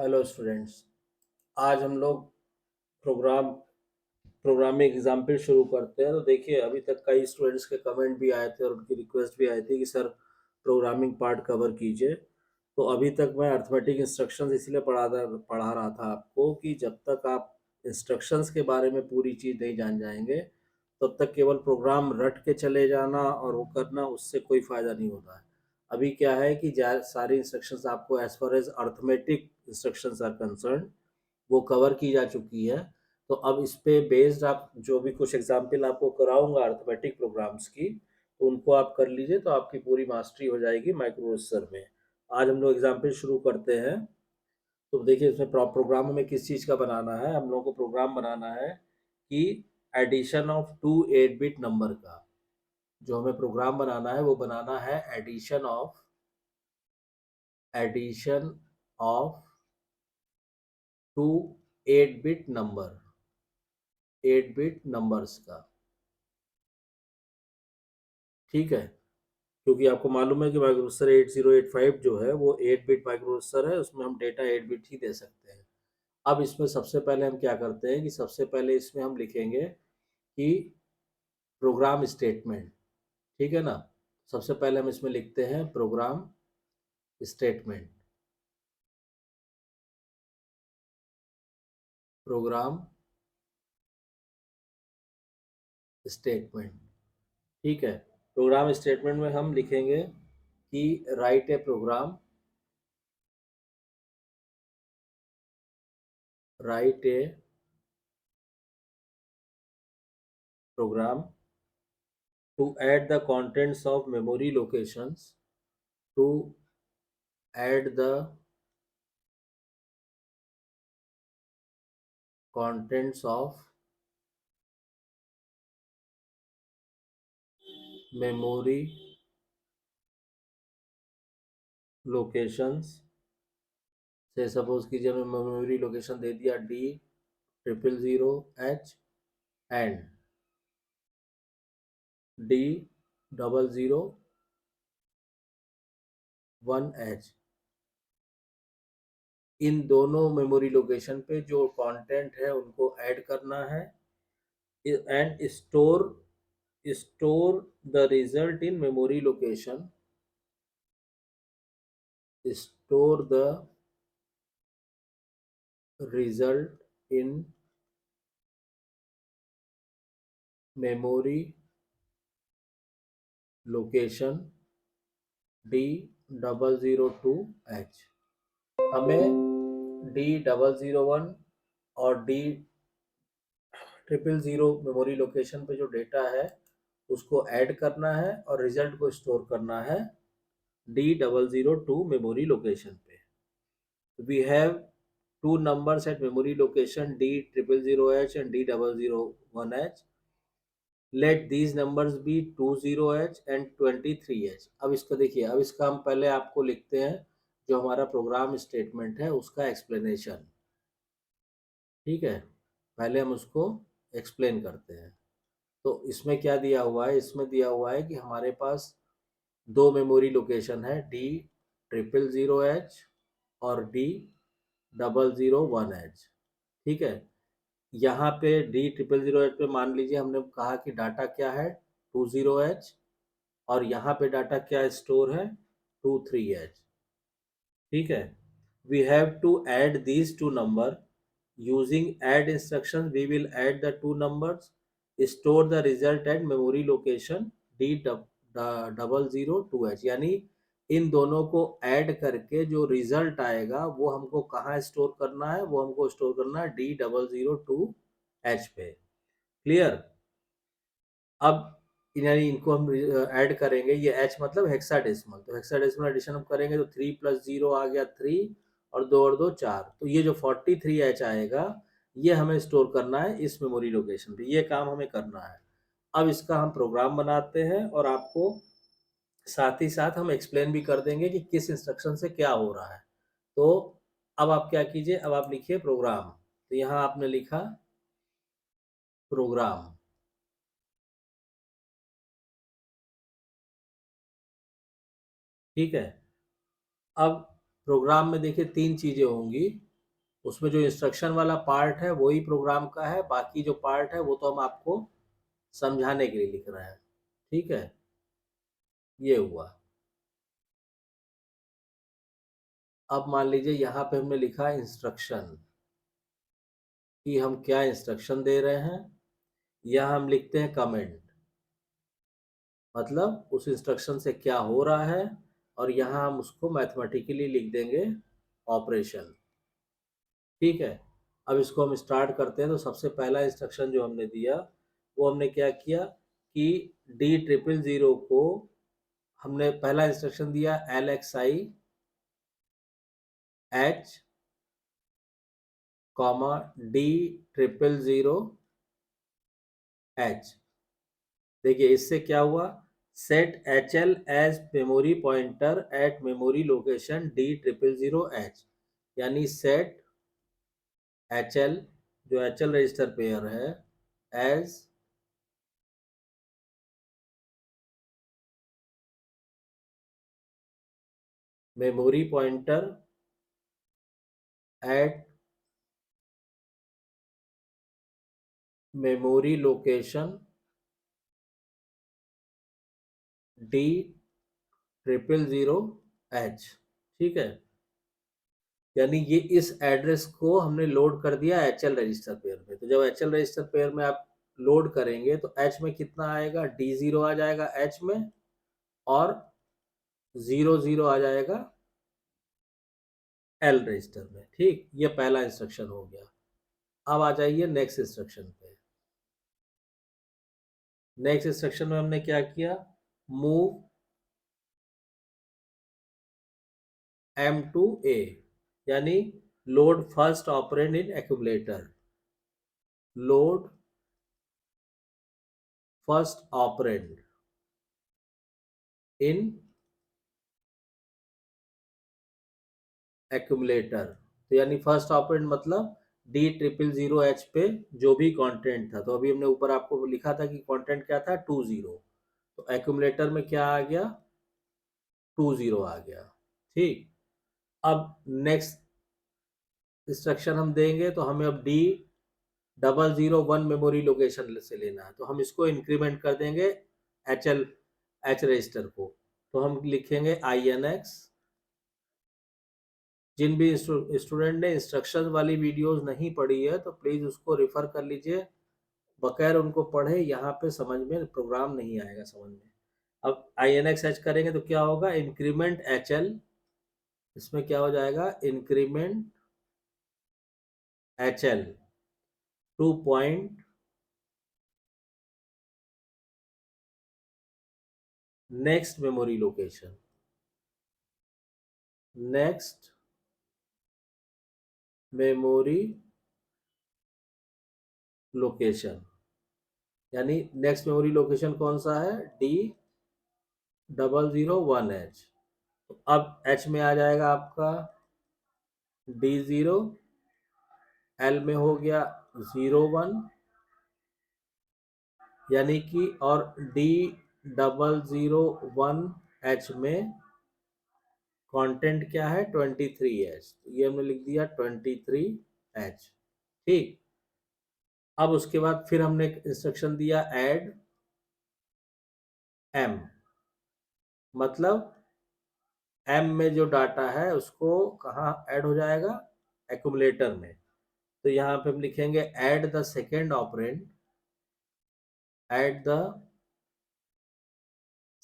Hello students. आज हम लोग प्रोग्रामिंग एग्जाम्पल शुरू करते हैं। तो देखिए, अभी तक कई स्टूडेंट्स के कमेंट भी आए थे और उनकी रिक्वेस्ट भी आई थी कि सर प्रोग्रामिंग पार्ट कवर कीजिए। तो अभी तक मैं अर्थमेटिक इंस्ट्रक्शंस इसलिए पढ़ा रहा था आपको कि जब तक आप इंस्ट्रक्शंस के बारे में पूरी चीज़ नहीं जान जाएंगे तब तक केवल प्रोग्राम रट के चले जाना और वो करना, उससे कोई फ़ायदा नहीं होता है। अभी क्या है कि सारी इंस्ट्रक्शंस आपको as far as arithmetic instructions are concern वो कवर की जा चुकी है। तो अब इस पे बेस्ड आप जो भी कुछ एग्जाम्पल आपको कराऊंगा अर्थमेटिक प्रोग्राम्स की, तो उनको आप कर लीजिए तो आपकी पूरी मास्टरी हो जाएगी माइक्रो प्रोसेसर में। आज हम लोग एग्जाम्पल शुरू करते हैं। तो देखिए, इसमें प्रोग्राम हमें किस चीज़ का बनाना है। हम लोगों को प्रोग्राम बनाना है कि addition of two 8 bit number का जो हमें प्रोग्राम बनाना है वो बनाना है addition of two 8 bit numbers का। ठीक है, क्योंकि आपको मालूम है कि माइक्रो प्रोसेसर 8085 जो है वो 8 बिट माइक्रो प्रोसेसर है, उसमें हम डेटा 8 बिट ही दे सकते हैं। अब इसमें सबसे पहले हम क्या करते हैं कि सबसे पहले इसमें हम लिखेंगे कि प्रोग्राम स्टेटमेंट। ठीक है ना। सबसे पहले हम इसमें लिखते हैं प्रोग्राम स्टेटमेंट। Program statement. ठीक है। प्रोग्राम स्टेटमेंट में हम लिखेंगे कि write a program, write a program to add the contents of memory locations, to add the contents of memory locations। से सपोज कीजिए हमें मेमोरी लोकेशन दे दिया D000H एंड D001H। इन दोनों मेमोरी लोकेशन पे जो कंटेंट है उनको ऐड करना है and store the result in memory location, store the result in memory location D002H। हमें D001 और D000 मेमोरी लोकेशन पे जो डेटा है उसको ऐड करना है और रिजल्ट को स्टोर करना है D002 मेमोरी लोकेशन पे। We have two numbers at memory location D000H and D001H। Let these numbers be 20H and 23H। अब इसको देखिए, अब इसका हम पहले आपको लिखते हैं जो हमारा प्रोग्राम स्टेटमेंट है उसका एक्सप्लेनेशन। ठीक है, पहले हम उसको एक्सप्लेन करते हैं। तो इसमें क्या दिया हुआ है, इसमें दिया हुआ है कि हमारे पास दो मेमोरी लोकेशन है D000H और D001H। ठीक है, यहाँ पे D000H पे मान लीजिए हमने कहा कि डाटा क्या है 20H और यहाँ पे डाटा क्या स्टोर है 23H। ठीक है, we have to add these two number using add instruction. We will add the two numbers, store the result at memory location D002H। यानी इन दोनों को ऐड करके जो रिजल्ट आएगा वो हमको कहाँ स्टोर करना है, वो हमको स्टोर करना है D002H पे। क्लियर। अब यानी इनको हम ऐड करेंगे, ये एच मतलब हेक्साडेसिमल, तो हेक्साडेसिमल एडिशन हम करेंगे तो 3 + 0 आ गया 3 और 2 4। तो ये जो 43H आएगा ये हमें स्टोर करना है इस मेमोरी लोकेशन पे, ये काम हमें करना है। अब इसका हम प्रोग्राम बनाते हैं और आपको साथ ही साथ हम एक्सप्लेन भी कर देंगे कि किस इंस्ट्रक्शन से क्या हो रहा है। तो अब आप क्या कीजिए, अब आप लिखिए प्रोग्राम। तो यहाँ आपने लिखा प्रोग्राम। ठीक है, अब प्रोग्राम में देखिए तीन चीजें होंगी। उसमें जो इंस्ट्रक्शन वाला पार्ट है वही प्रोग्राम का है, बाकी जो पार्ट है वो तो हम आपको समझाने के लिए लिख रहे हैं। ठीक है, ये हुआ। अब मान लीजिए यहाँ पे हमने लिखा इंस्ट्रक्शन कि हम क्या इंस्ट्रक्शन दे रहे हैं, या हम लिखते हैं कमेंट, मतलब उस इंस्ट्रक्शन से क्या हो रहा है, और यहाँ हम उसको मैथमेटिकली लिख देंगे ऑपरेशन। ठीक है, अब इसको हम स्टार्ट करते हैं। तो सबसे पहला इंस्ट्रक्शन जो हमने दिया वो हमने क्या किया कि D000 को हमने पहला इंस्ट्रक्शन दिया LXI H comma D000 H। देखिए इससे क्या हुआ, set HL as memory pointer at memory location D000H, यानी सेट HL जो HL रजिस्टर पेयर है as memory pointer at memory location D000H। ठीक है, यानी ये इस एड्रेस को हमने लोड कर दिया HL रजिस्टर पेयर में। तो जब HL रजिस्टर पेयर में आप लोड करेंगे तो H में कितना आएगा, D0 आ जाएगा H में, और 00 आ जाएगा L रजिस्टर में। ठीक, ये पहला इंस्ट्रक्शन हो गया। अब आ जाइए नेक्स्ट इंस्ट्रक्शन पे। नेक्स्ट इंस्ट्रक्शन में हमने क्या किया, मूव M to A, यानी लोड फर्स्ट ऑपरेंड इन एक्यूमुलेटर, लोड फर्स्ट ऑपरेंड इन एक्यूमुलेटर। तो यानी फर्स्ट ऑपरेंड मतलब D000H पे जो भी कंटेंट था, तो अभी हमने ऊपर आपको लिखा था कि कंटेंट क्या था 20, तो एक्यूमुलेटर में क्या आ गया 20 आ गया। ठीक, अब नेक्स्ट इंस्ट्रक्शन हम देंगे तो हमें अब D001 मेमोरी लोकेशन से लेना है, तो हम इसको इंक्रीमेंट कर देंगे H रजिस्टर को। तो हम लिखेंगे INX। जिन भी स्टूडेंट ने इंस्ट्रक्शन वाली वीडियोस नहीं पढ़ी है तो प्लीज उसको रेफर कर लीजिए, बगैर उनको पढ़े यहाँ पे समझ में प्रोग्राम नहीं आएगा समझ में। अब INX H करेंगे तो क्या होगा, इंक्रीमेंट HL, इसमें क्या हो जाएगा increment HL two point next memory location, next memory location, यानी नेक्स्ट मेमोरी लोकेशन कौन सा है D001H। अब H में आ जाएगा आपका D0, L में हो गया 01, यानी कि, और D001H में कंटेंट क्या है 23H, ये हमने लिख दिया 23H। ठीक, अब उसके बाद फिर हमने इंस्ट्रक्शन दिया ऐड M, मतलब M में जो डाटा है उसको कहाँ ऐड हो जाएगा, एक्यूमुलेटर में। तो यहाँ पे हम लिखेंगे add the second operand, add the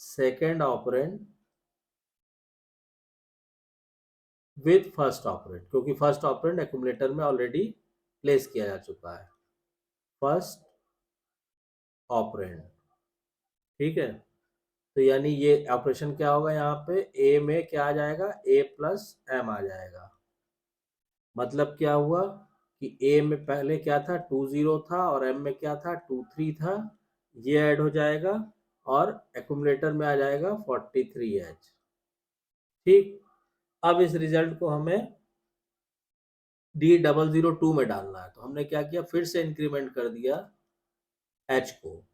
second operand with first operand, क्योंकि फर्स्ट ऑपरेंड एक्यूमुलेटर में ऑलरेडी प्लेस किया जा चुका है, फर्स्ट ऑपरेंड। ठीक है, तो यानी ये ऑपरेशन क्या होगा, यहाँ पे ए में क्या आ जाएगा A प्लस M आ जाएगा। मतलब क्या हुआ कि A में पहले क्या था 20 था, और M में क्या था 23 था, ये ऐड हो जाएगा और एक्यूमुलेटर में आ जाएगा 43H। ठीक, अब इस रिजल्ट को हमें D002 में डालना है, तो हमने क्या किया, फिर से इंक्रीमेंट कर दिया H को।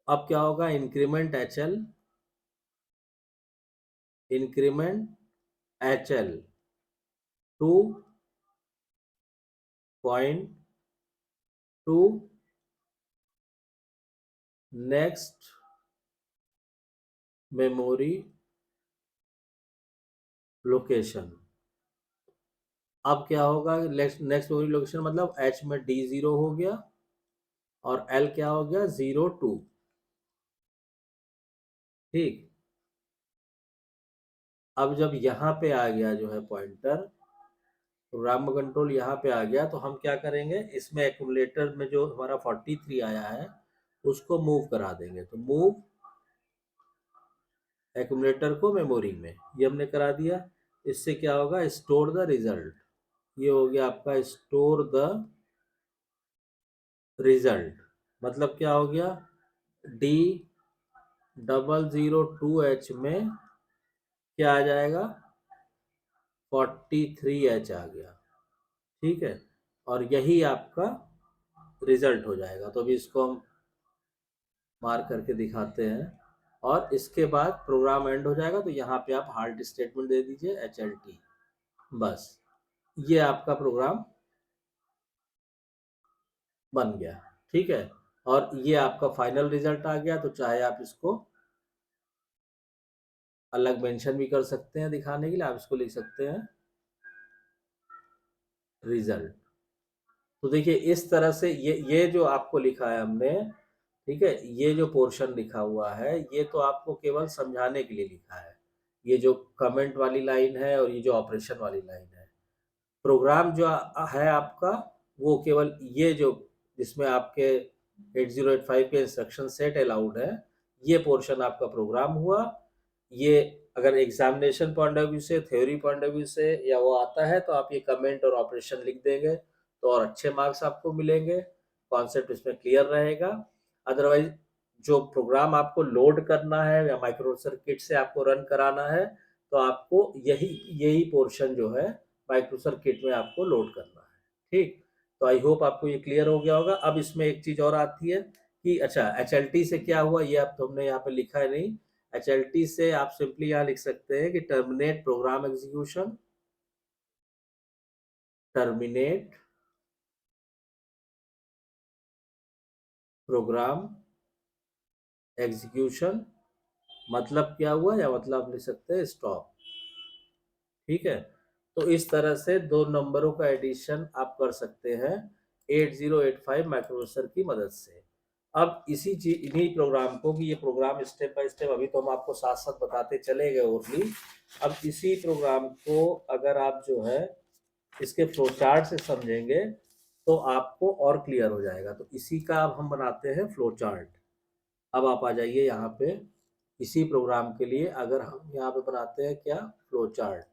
अब क्या होगा, increment HL, increment HL to point to next memory location. अब क्या होगा, नेक्स्ट मेमोरी लोकेशन मतलब एच में D0 हो गया और एल क्या हो गया 02। ठीक, अब जब यहाँ पे आ गया जो है पॉइंटर, प्रोग्राम कंट्रोल यहाँ पे आ गया, तो हम क्या करेंगे, इसमें एक्यूमुलेटर में जो हमारा 43 आया है उसको मूव करा देंगे। तो मूव एक्यूमुलेटर को मेमोरी में, ये हमने करा दिया। इससे क्या होगा, स्टोर द रिजल्ट, ये हो गया आपका स्टोर द रिजल्ट। मतलब क्या हो गया, D002H में क्या आ जाएगा, 43H आ गया। ठीक है, और यही आपका रिजल्ट हो जाएगा। तो अभी इसको हम मार्क करके दिखाते हैं और इसके बाद प्रोग्राम एंड हो जाएगा। तो यहाँ पे आप हाल्ट स्टेटमेंट दे दीजिए HLT, बस ये आपका प्रोग्राम बन गया। ठीक है, और ये आपका फाइनल रिजल्ट आ गया। तो चाहे आप इसको अलग मेंशन भी कर सकते हैं दिखाने के लिए, आप इसको लिख सकते हैं रिजल्ट। तो देखिए इस तरह से ये जो आपको लिखा है हमने, ठीक है, ये जो पोर्शन लिखा हुआ है ये तो आपको केवल समझाने के लिए लिखा है। ये जो कमेंट वाली लाइन है और ये जो ऑपरेशन वाली लाइन है, प्रोग्राम जो है आपका वो केवल ये जो जिसमें आपके 8085 के इंस्ट्रक्शन सेट अलाउड है, ये पोर्शन आपका प्रोग्राम हुआ। ये अगर एग्जामिनेशन पॉइंट ऑफ व्यू से, थ्योरी पॉइंट ऑफ व्यू से या वो आता है तो आप ये कमेंट और ऑपरेशन लिख देंगे तो और अच्छे मार्क्स आपको मिलेंगे, कॉन्सेप्ट इसमें क्लियर रहेगा। अदरवाइज जो प्रोग्राम आपको लोड करना है या माइक्रोप्रोसेसर किट से आपको रन कराना है, तो आपको यही यही पोर्शन जो है माइक्रोप्रोसेसर किट में आपको लोड करना है। ठीक, तो आई होप आपको ये क्लियर हो गया होगा। अब इसमें एक चीज और आती है कि अच्छा HLT से क्या हुआ, ये अब तो हमने यहाँ पे लिखा है नहीं। HLT से आप सिंपली यहाँ लिख सकते हैं कि terminate program execution, terminate program execution, मतलब क्या हुआ, या मतलब आप लिख सकते हैं स्टॉप। ठीक है, तो इस तरह से दो नंबरों का एडिशन आप कर सकते हैं 8085 माइक्रोप्रोसेसर की मदद से। अब इसी चीज इन्हीं प्रोग्राम को, कि ये प्रोग्राम स्टेप बाय स्टेप अभी तो हम आपको साथ साथ बताते चले गए ओरली। अब इसी प्रोग्राम को अगर आप जो है इसके फ्लो चार्ट से समझेंगे तो आपको और क्लियर हो जाएगा। तो इसी का अब हम बनाते हैं फ्लो चार्ट। अब आप आ जाइए यहाँ पे, इसी प्रोग्राम के लिए अगर हम यहाँ पे बनाते हैं क्या, फ्लो चार्ट।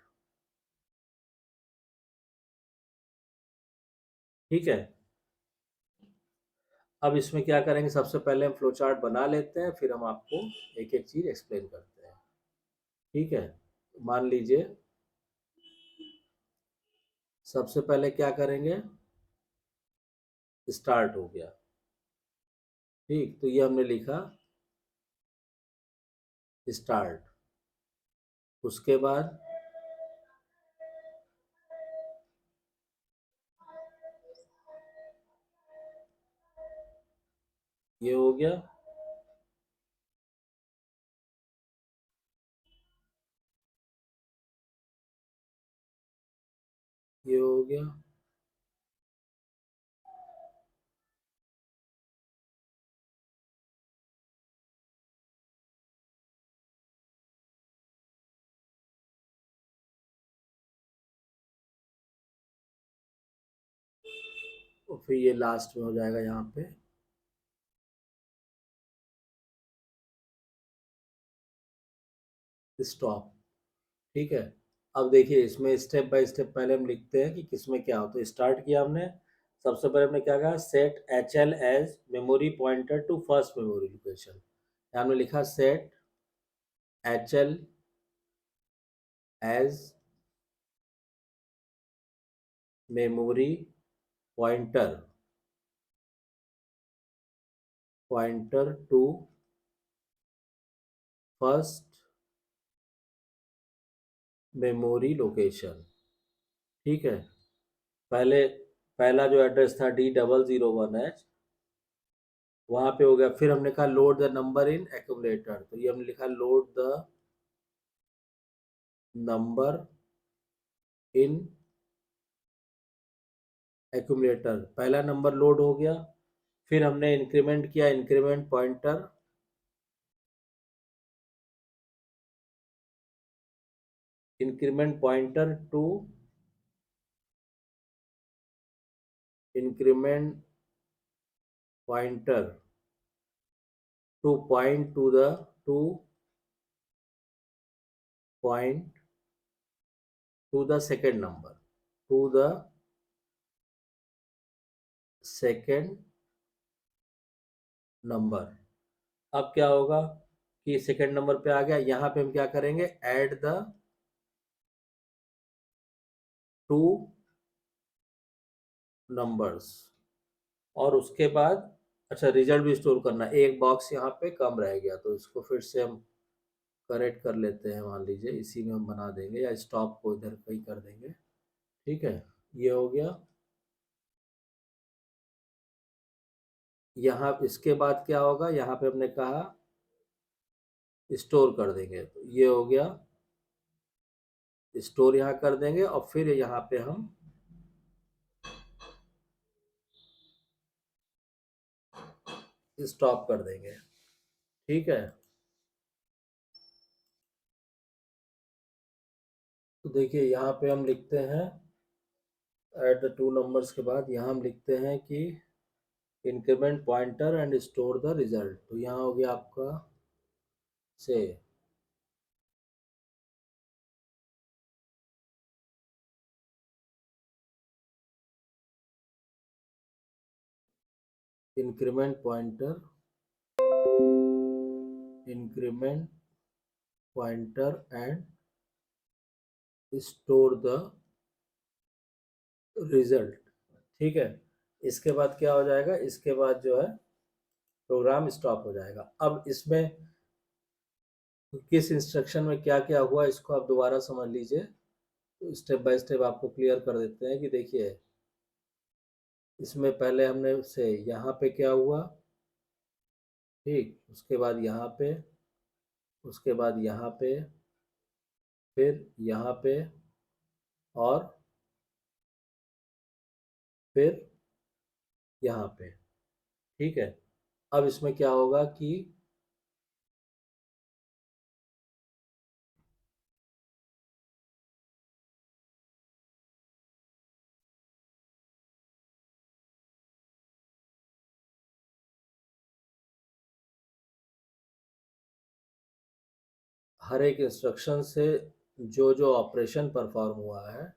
ठीक है, अब इसमें क्या करेंगे, सबसे पहले हम फ्लो चार्ट बना लेते हैं, फिर हम आपको एक एक चीज एक्सप्लेन करते हैं। ठीक है, मान लीजिए सबसे पहले क्या करेंगे, स्टार्ट हो गया। ठीक, तो ये हमने लिखा स्टार्ट। उसके बाद ये हो गया, ये हो गया, और फिर ये लास्ट में हो जाएगा यहाँ पे स्टॉप। ठीक है, अब देखिए इसमें स्टेप बाय स्टेप पहले हम लिखते हैं कि किसमें क्या हो। तो स्टार्ट किया हमने, सबसे पहले हमने क्या कहा, set HL as memory pointer to first memory location. हमने लिखा set HL as memory pointer pointer to first memory location. ठीक है, पहले पहला जो एड्रेस था D001H, वहां पे हो गया। फिर हमने कहा load the number in accumulator, तो ये हमने लिखा load the number in accumulator, पहला नंबर लोड हो गया। फिर हमने इंक्रीमेंट किया, increment pointer, to increment pointer to point to the second number, to the second number. अब क्या होगा कि सेकेंड नंबर पे आ गया, यहाँ पे हम क्या करेंगे, ऐड द टू नंबर्स, और उसके बाद अच्छा रिजल्ट भी स्टोर करना। एक बॉक्स यहाँ पे कम रह गया, तो इसको फिर से हम करेक्ट कर लेते हैं। मान लीजिए इसी में हम बना देंगे, या स्टॉप को इधर कहीं कर देंगे। ठीक है, ये हो गया। यहाँ इसके बाद क्या होगा, यहाँ पे हमने कहा स्टोर कर देंगे, तो ये हो गया, स्टोर यहाँ कर देंगे। और फिर यहाँ पे हम स्टॉप कर देंगे। ठीक है, तो देखिए यहाँ पे हम लिखते हैं एट द टू नंबर्स के बाद यहाँ हम लिखते हैं कि increment pointer and store the result. तो यहाँ हो गया आपका से increment pointer and store the result. ठीक है, इसके बाद क्या हो जाएगा, इसके बाद जो है प्रोग्राम स्टॉप हो जाएगा। अब इसमें किस इंस्ट्रक्शन में क्या क्या हुआ, इसको आप दोबारा समझ लीजिए, तो स्टेप बाय स्टेप आपको क्लियर कर देते हैं। कि देखिए इसमें पहले हमने से यहाँ पे क्या हुआ, ठीक, उसके बाद यहाँ पे, उसके बाद यहाँ पे, फिर यहाँ पे, और फिर यहाँ पे। ठीक है, अब इसमें क्या होगा कि हर एक इंस्ट्रक्शन से जो जो ऑपरेशन परफॉर्म हुआ है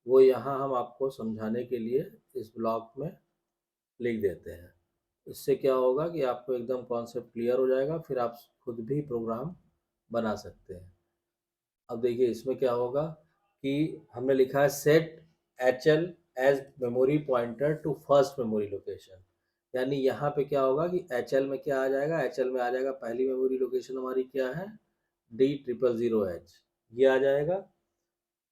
वो यहाँ हम आपको समझाने के लिए इस ब्लॉक में लिख देते हैं। इससे क्या होगा कि आपको एकदम कॉन्सेप्ट क्लियर हो जाएगा, फिर आप खुद भी प्रोग्राम बना सकते हैं। अब देखिए इसमें क्या होगा कि हमने लिखा है set H L as memory pointer to first memory location. यानी यहाँ पे क्या होगा कि एच एल में क्या आ जाएगा, एच एल में आ जाएगा पहली मेमोरी लोकेशन हमारी क्या है, D000H, ये आ जाएगा।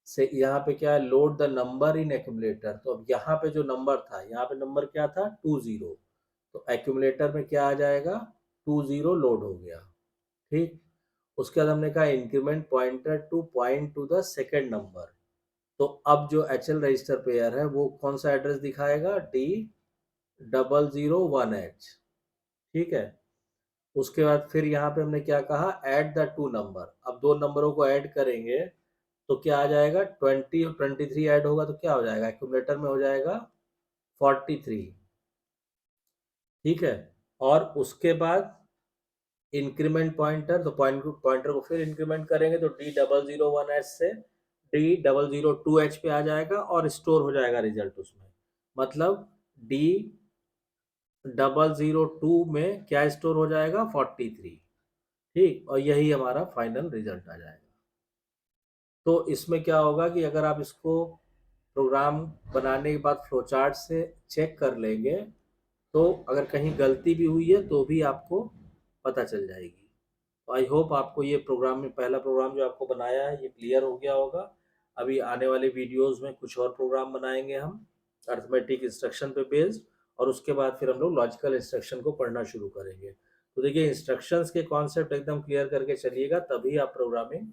से यहाँ पे क्या है, load the number in accumulator. तो अब यहाँ पे जो नंबर था, यहाँ पे नंबर क्या था 20, तो एक्यूमुलेटर में क्या आ जाएगा 20 लोड हो गया। ठीक, उसके बाद हमने कहा increment pointer to point to the second number. तो अब जो HL रजिस्टर पेयर है वो कौन सा एड्रेस दिखाएगा, D001H। ठीक है, उसके बाद फिर यहाँ पे हमने क्या कहा, ऐड द टू नंबर। अब दो नंबरों को ऐड करेंगे तो क्या आ जाएगा, 20 और 23 ऐड होगा तो क्या हो जाएगा, एक्यूमुलेटर में हो जाएगा 43। ठीक है, और उसके बाद इंक्रीमेंट पॉइंटर, तो पॉइंटर को फिर इंक्रीमेंट करेंगे तो D001H से D002H पे आ जाएगा और स्टोर हो जाएगा रिजल्ट उसमें। मतलब D002 में क्या स्टोर हो जाएगा, 43। ठीक, और यही हमारा फाइनल रिजल्ट आ जाएगा। तो इसमें क्या होगा कि अगर आप इसको प्रोग्राम बनाने के बाद फ्लो चार्ट से चेक कर लेंगे तो अगर कहीं गलती भी हुई है तो भी आपको पता चल जाएगी। तो आई होप आपको ये प्रोग्राम में पहला प्रोग्राम जो आपको बनाया है ये क्लियर हो गया होगा। अभी आने वाले वीडियोस में कुछ और प्रोग्राम बनाएंगे हम। अर्थमेटिक इंस्ट्रक्शन पे बेस्ड, और उसके बाद फिर हम लोग लॉजिकल इंस्ट्रक्शन को पढ़ना शुरू करेंगे। तो देखिए इंस्ट्रक्शंस के कॉन्सेप्ट एकदम क्लियर करके चलिएगा, तभी आप प्रोग्रामिंग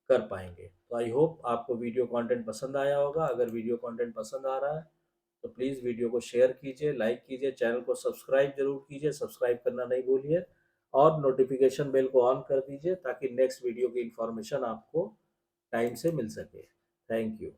कर पाएंगे। तो आई होप आपको वीडियो कंटेंट पसंद आया होगा। अगर वीडियो कंटेंट पसंद आ रहा है तो प्लीज़ वीडियो को शेयर कीजिए, लाइक कीजिए, चैनल को सब्सक्राइब जरूर कीजिए, सब्सक्राइब करना नहीं भूलिए, और नोटिफिकेशन बेल को ऑन कर दीजिए ताकि नेक्स्ट वीडियो की इंफॉर्मेशन आपको टाइम से मिल सके। Thank you.